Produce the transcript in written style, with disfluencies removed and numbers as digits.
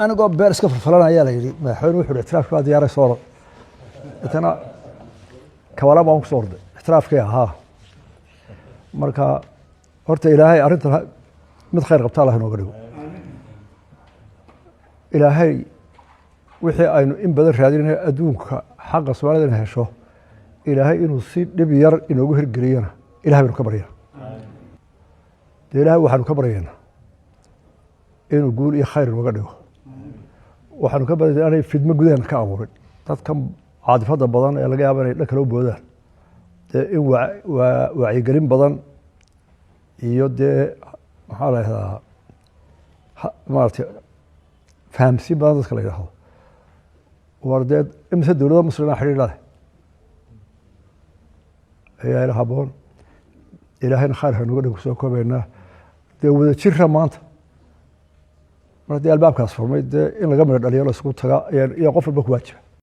أنا قاب بيرس كفر فلان يا ليلي ما حلو حلو اعتراف بعد يا رسول أنا كولا ما مقصود اعتراف كيا ها مركا horta ilaahay arinta mid khayr qabta Allah inoo gariyo ilaahay wixii aynu in badan raadinay adduunka xaq Soomaalida hesho ilaahay inuu si dhib yar inoogu hirgeliyana ilaahay inuu ka baryaa ilaahay waxaanu ka baryaynaa inuu guul iyo khayr uga dhigo waxaanu ka baryaynaa inay fidmo gudaha ka abuurin dadkan caadifada badan ee laga yaabo inay dhanka loo boodaan in wacyigelin badan iyo dee maxaa la yidhahdaa maaragtay fahamsiin badan dadka la yidhaahdo war dee imise dowladda muslima xidhiir leh ayaa ila haboon ilaahayna khayr hanuga dhigo soo koobaynaa dee wada jirra maanta mar haddii albaabkaas furmay dee in laga midho dhaliyo la isugu taga ayaa qof walba ku waajiba